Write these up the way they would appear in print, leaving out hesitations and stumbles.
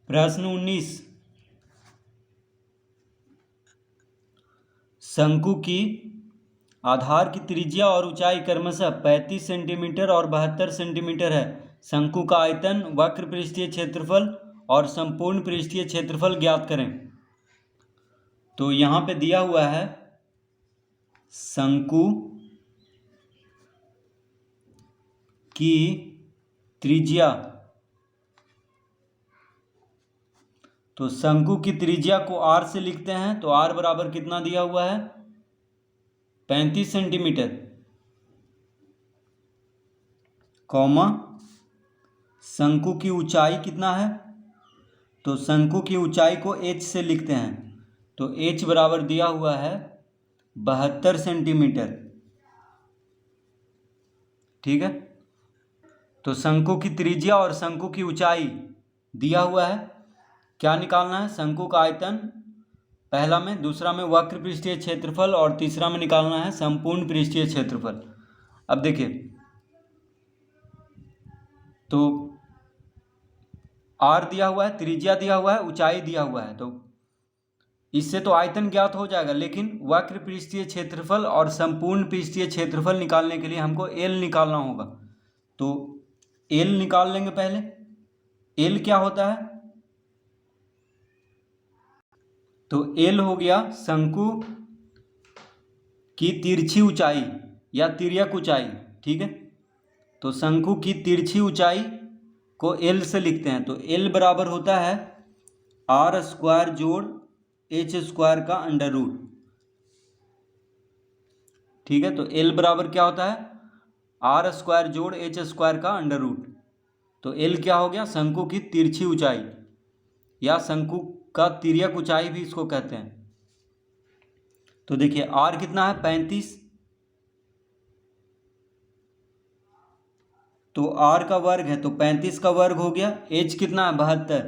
प्रश्न 19। शंकु की आधार की त्रिज्या और ऊंचाई क्रमशः 35 सेंटीमीटर और 72 सेंटीमीटर है। शंकु का आयतन, वक्र पृष्ठीय क्षेत्रफल और संपूर्ण पृष्ठीय क्षेत्रफल ज्ञात करें। तो यहाँ पे दिया हुआ है शंकु की त्रिज्या। तो शंकु की त्रिज्या को r से लिखते हैं। तो r बराबर कितना दिया हुआ है? 35 सेंटीमीटर, कॉमा शंकु की ऊंचाई कितना है? तो शंकु की ऊंचाई को h से लिखते हैं। तो h बराबर दिया हुआ है 72 सेंटीमीटर। ठीक है। तो शंकु की त्रिज्या और शंकु की ऊंचाई दिया हुआ है। क्या निकालना है? शंकु का आयतन पहला में, दूसरा में वक्र पृष्ठीय क्षेत्रफल और तीसरा में निकालना है संपूर्ण पृष्ठीय क्षेत्रफल। अब देखिए, तो r दिया हुआ है, त्रिज्या दिया हुआ है, ऊंचाई दिया हुआ है। तो इससे तो आयतन ज्ञात हो जाएगा, लेकिन वक्र पृष्ठीय क्षेत्रफल और संपूर्ण पृष्ठीय क्षेत्रफल निकालने के लिए हमको l निकालना होगा। तो l निकाल लेंगे पहले। l क्या होता है? तो l हो गया शंकु की तिरछी ऊंचाई या तिर्यक ऊंचाई। ठीक है। तो शंकु की तिरछी ऊंचाई को l से लिखते हैं। तो l बराबर होता है r स्क्वायर जोड़ h स्क्वायर का अंडर रूट। ठीक है। तो l बराबर क्या होता है? r स्क्वायर जोड़ h स्क्वायर का अंडर रूट। तो l क्या हो गया? शंकु की तिरछी ऊंचाई या शंकु का तिर्यक ऊंचाई भी इसको कहते हैं। तो देखिए r कितना है? 35। तो r का वर्ग है, तो 35 का वर्ग हो गया। h कितना है? 72।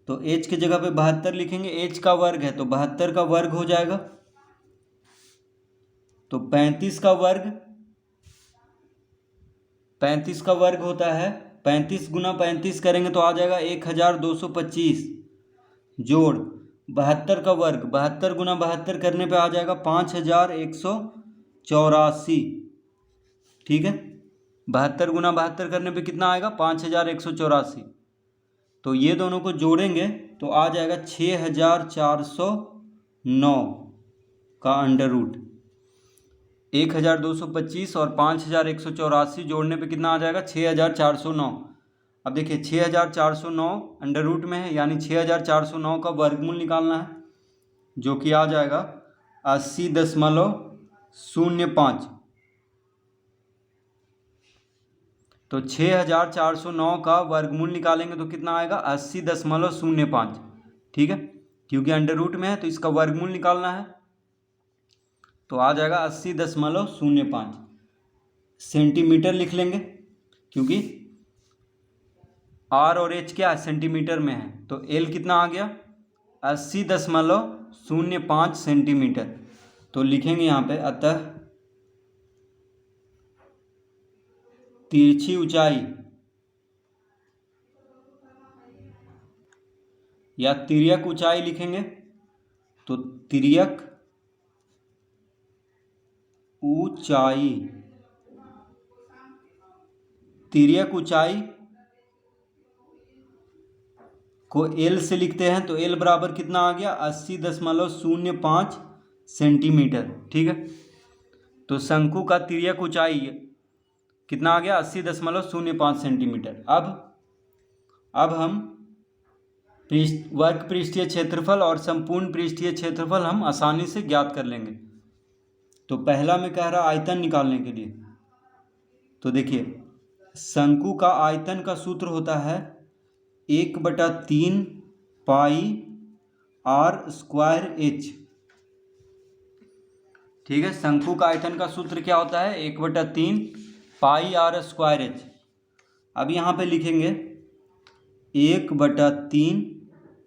तो h की जगह पे 72 लिखेंगे। h का वर्ग है तो 72 का वर्ग हो जाएगा। तो 35 का वर्ग, 35 का वर्ग होता है, 35 गुना 35 करेंगे तो आ जाएगा 1225 जोड़ 72 का वर्ग, 72 गुना 72 करने पे आ जाएगा 5184। ठीक है। 72 गुना 72 करने पे कितना आएगा? 5184। तो ये दोनों को जोड़ेंगे तो आ जाएगा 6409 का अंडर रूट। 1225 और 5184 जोड़ने पे कितना आ जाएगा? 6409। अब देखिए 6409 अंडर रूट में है, यानी 6409 का वर्गमूल निकालना है, जो कि आ जाएगा 80.05। तो 6409 का वर्गमूल निकालेंगे तो कितना आएगा? 80.05। ठीक है। क्योंकि अंडर रूट में है तो इसका वर्गमूल निकालना है, तो आ जाएगा 80.05। सेंटीमीटर लिख लेंगे, क्योंकि r और h क्या है? सेंटीमीटर में है। तो l कितना आ गया? 80.05 सेंटीमीटर। तो लिखेंगे यहाँ पे, अतः तिरछी ऊंचाई या तिर्यक ऊंचाई लिखेंगे। तो तिर्यक ऊंचाई, तिर्यक ऊंचाई को l से लिखते हैं। तो l बराबर कितना आ गया? 80.05 सेंटीमीटर। ठीक है। तो शंकु का तिर्यक ऊंचाई कितना आ गया? 80.05 सेंटीमीटर। अब हम वर्ग पृष्ठीय क्षेत्रफल और संपूर्ण पृष्ठीय क्षेत्रफल हम आसानी से ज्ञात कर लेंगे। तो पहला में कह रहा आयतन निकालने के लिए। तो देखिए शंकु का आयतन का सूत्र होता है 1/3 पाई r स्क्वायर h। ठीक है। शंकु का आयतन का सूत्र क्या होता है? 1/3 पाई r स्क्वायर h। अब यहाँ पे लिखेंगे 1/3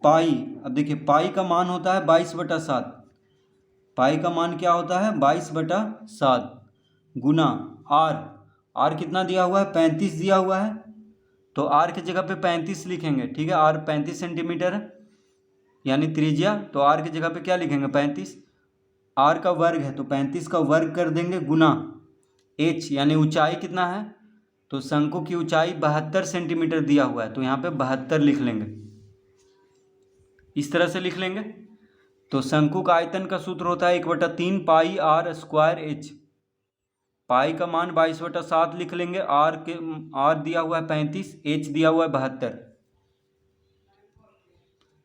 पाई। अब देखिए पाई का मान होता है 22/7। पाई का मान क्या होता है? 22/7 गुना r। r कितना दिया हुआ है? 35 दिया हुआ है। तो आर की जगह पे 35 लिखेंगे, ठीक है। आर 35 सेंटीमीटर है यानी त्रिज्या, तो आर की जगह पे क्या लिखेंगे 35। आर का वर्ग है तो 35 का वर्ग कर देंगे गुना एच यानी ऊंचाई कितना है, तो शंकु की ऊंचाई 72 सेंटीमीटर दिया हुआ है तो यहाँ पे 72 लिख लेंगे, इस तरह से लिख लेंगे। तो शंकु का आयतन का सूत्र होता है 1/3 पाई आर स्क्वायर एच। पाई का मान 22/7 लिख लेंगे, आर दिया हुआ है 35, एच दिया हुआ है 72,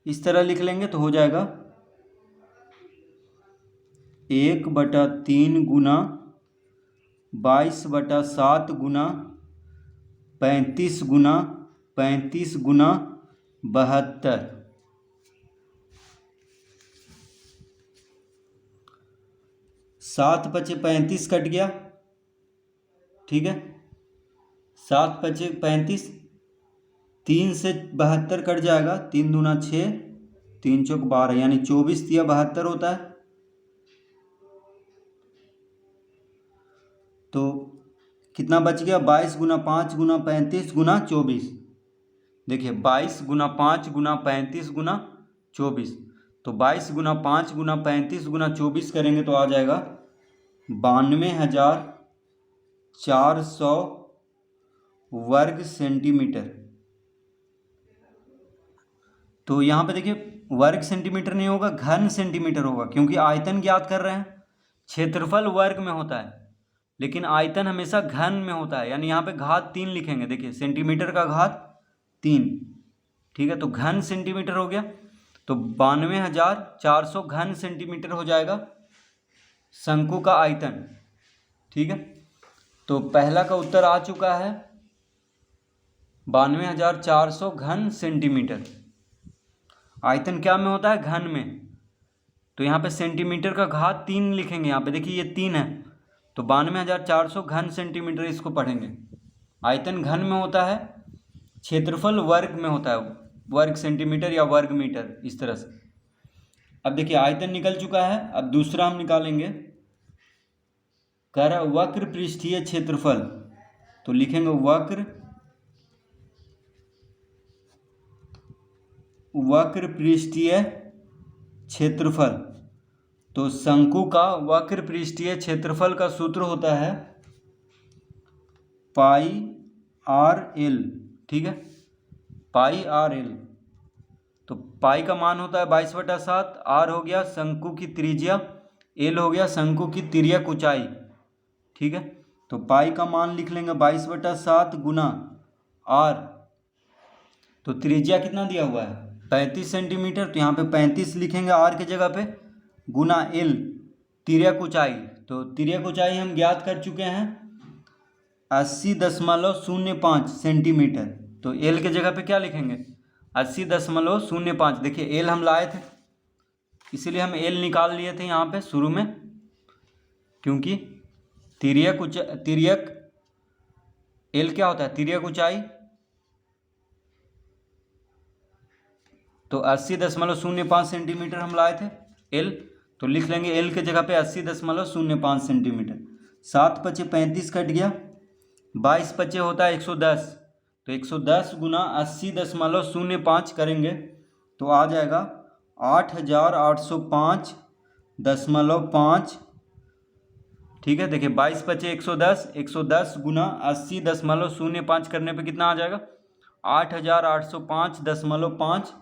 इस तरह लिख लेंगे तो हो जाएगा 1/3 गुना 22/7 गुना 35 गुना 35 गुना 72। 7 × 5 = 35 कट गया, ठीक है। 7 × 5 = 35, 3 से 72 कट जाएगा, 3 दूना 6, 3 चौक 12 यानी 24 दिया 72 होता है। तो कितना बच गया 22 × 5 × 35 × 24। देखिए 22 × 5 × 35 × 24, तो 22 × 5 × 35 × 24 करेंगे तो आ जाएगा 92,400 वर्ग सेंटीमीटर। तो यहाँ पे देखिए वर्ग सेंटीमीटर नहीं होगा, घन सेंटीमीटर होगा, क्योंकि आयतन ज्ञात कर रहे हैं। क्षेत्रफल वर्ग में होता है लेकिन आयतन हमेशा घन में होता है, यानी यहाँ पे घात 3 लिखेंगे। देखिए सेंटीमीटर का घात 3, ठीक है। तो घन सेंटीमीटर हो गया, तो 92,400 घन सेंटीमीटर हो जाएगा शंकु का आयतन, ठीक है। तो पहला का उत्तर आ चुका है 92,400 घन सेंटीमीटर। आयतन क्या में होता है, घन में। तो यहाँ पे सेंटीमीटर का घात 3 लिखेंगे, यहाँ पे देखिए ये 3 है तो 92,400 घन सेंटीमीटर इसको पढ़ेंगे। आयतन घन में होता है, क्षेत्रफल वर्ग में होता है, वर्ग सेंटीमीटर या वर्ग मीटर, इस तरह से। अब देखिए आयतन निकल चुका है, अब दूसरा हम निकालेंगे कर वक्र पृष्ठीय क्षेत्रफल। तो लिखेंगे वक्र पृष्ठीय क्षेत्रफल। तो शंकु का वक्र पृष्ठीय क्षेत्रफल का सूत्र होता है पाई आर एल, ठीक है, पाई आर एल। तो पाई का मान होता है 22/7, आर हो गया शंकु की त्रिज्या, एल हो गया शंकु की तिर्यक ऊंचाई, ठीक है। तो पाई का मान लिख लेंगे 22/7 गुना आर, तो त्रिज्या कितना दिया हुआ है 35 सेंटीमीटर, तो यहाँ पे 35 लिखेंगे आर की जगह पे, गुना एल तिर्यक ऊंचाई। तो तिर्यक ऊंचाई हम ज्ञात कर चुके हैं 80.05 सेंटीमीटर। तो एल के जगह पे क्या लिखेंगे 80.05। देखिए एल हम लाए थे इसीलिए हम एल निकाल लिए थे यहाँ पे शुरू में, क्योंकि तिर्यक एल क्या होता है तिर्यक ऊंचाई। तो 80.05 सेंटीमीटर हम लाए थे एल, तो लिख लेंगे एल के जगह पे 80.05 सेंटीमीटर। 7 × 5 = 35 कट गया, 22 × 5 होता है 110, तो 110 गुना 80.05 करेंगे तो आ जाएगा 8,805.5, ठीक है। देखिए 22 × 5 = 110, 110 गुना 80.05 करने पे कितना आ जाएगा 8,805.5।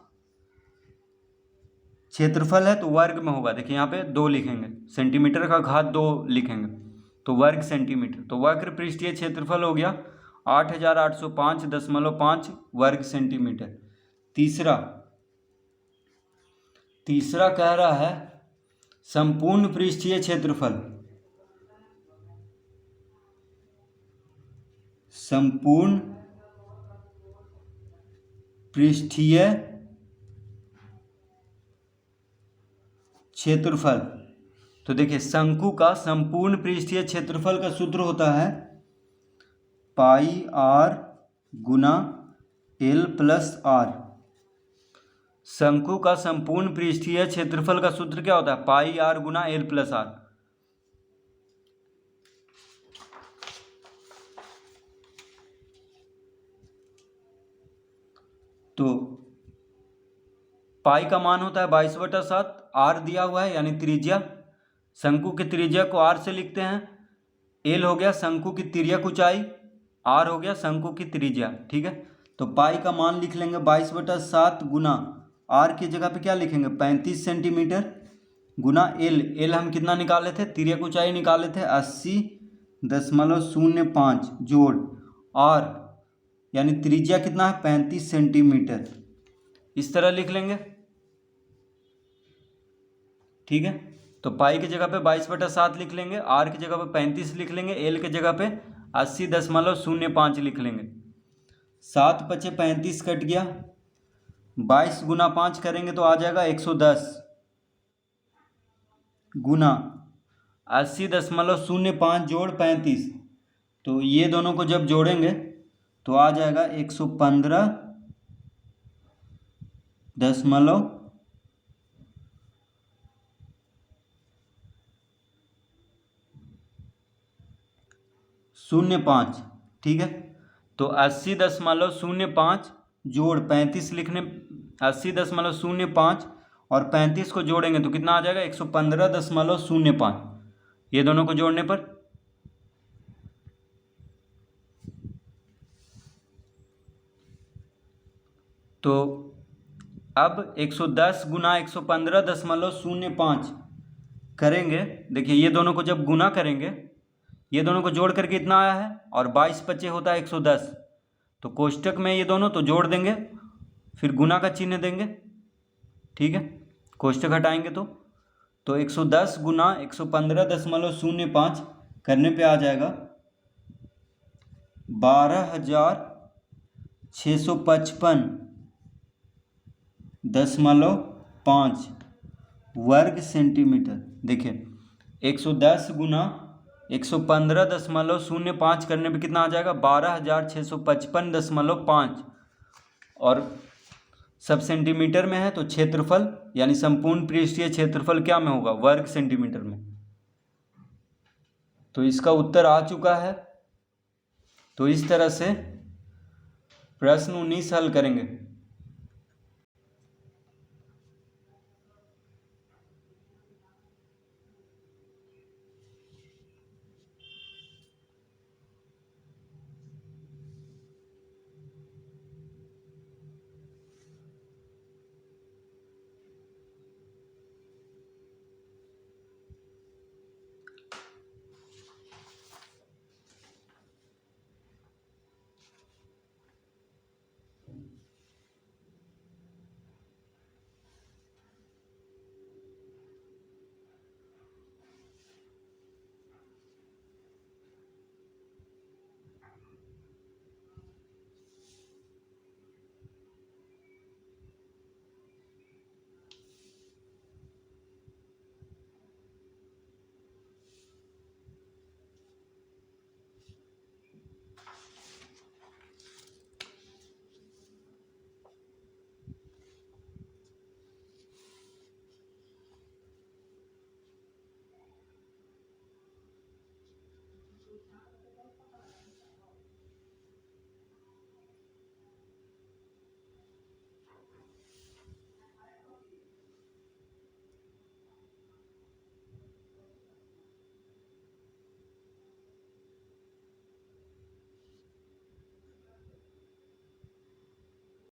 क्षेत्रफल है तो वर्ग में होगा, देखिए यहाँ पे 2 लिखेंगे, सेंटीमीटर का घात 2 लिखेंगे तो वर्ग सेंटीमीटर। तो वक्र पृष्ठीय क्षेत्रफल हो गया 8,805.5 वर्ग सेंटीमीटर। तीसरा कह रहा है संपूर्ण पृष्ठीय क्षेत्रफल। संपूर्ण पृष्ठीय क्षेत्रफल। तो देखिए शंकु का संपूर्ण पृष्ठीय क्षेत्रफल का सूत्र होता है पाई आर गुना एल प्लस आर। शंकु का संपूर्ण पृष्ठीय क्षेत्रफल का सूत्र क्या होता है पाई आर गुना एल प्लस आर। तो पाई का मान होता है 22/7, आर दिया हुआ है यानी त्रिज्या, शंकु की त्रिज्या को आर से लिखते हैं। एल हो गया शंकु की तिर्यक ऊंचाई, आर हो गया शंकु की त्रिज्या, ठीक है। तो पाई का मान लिख लेंगे 22/7 गुना आर की जगह पे क्या लिखेंगे 35 सेंटीमीटर गुना एल। एल हम कितना निकाले थे, तिर्यक ऊंचाई निकाले थे 80.05 जोड़ आर यानी त्रिज्या कितना है 35 सेंटीमीटर, इस तरह लिख लेंगे, ठीक है। तो पाई की जगह पे 22/7 लिख लेंगे, आर की जगह पे 35 लिख लेंगे, एल की जगह पे 80.05 लिख लेंगे। 7 × 5 = 35 कट गया, 22 गुना 5 करेंगे तो आ जाएगा 110 गुना 80.05 जोड़ 35, तो ये दोनों को जब जोड़ेंगे तो आ जाएगा 115.05, ठीक है। तो 80.05 जोड़ 35 लिखने, 80.05 और 35 को जोड़ेंगे तो कितना आ जाएगा 115.05, ये दोनों को जोड़ने पर तो अब 110 गुना 115.05 करेंगे। देखिए ये दोनों को जब गुना करेंगे, ये दोनों को जोड़ करके इतना आया है और 22 × 5 होता है 110, तो कोष्टक में ये दोनों तो जोड़ देंगे, फिर गुना का चिन्ह देंगे, ठीक है। कोष्टक हटाएंगे तो 110 गुना 115.05 करने पे आ जाएगा 12,655.5 वर्ग सेंटीमीटर। देखिए 110 गुना 115.05 करने पे कितना आ जाएगा 12,655.5, और सब सेंटीमीटर में है तो क्षेत्रफल यानी संपूर्ण पृष्ठीय क्षेत्रफल क्या में होगा, वर्ग सेंटीमीटर में। तो इसका उत्तर आ चुका है। तो इस तरह से प्रश्न 19 हल करेंगे।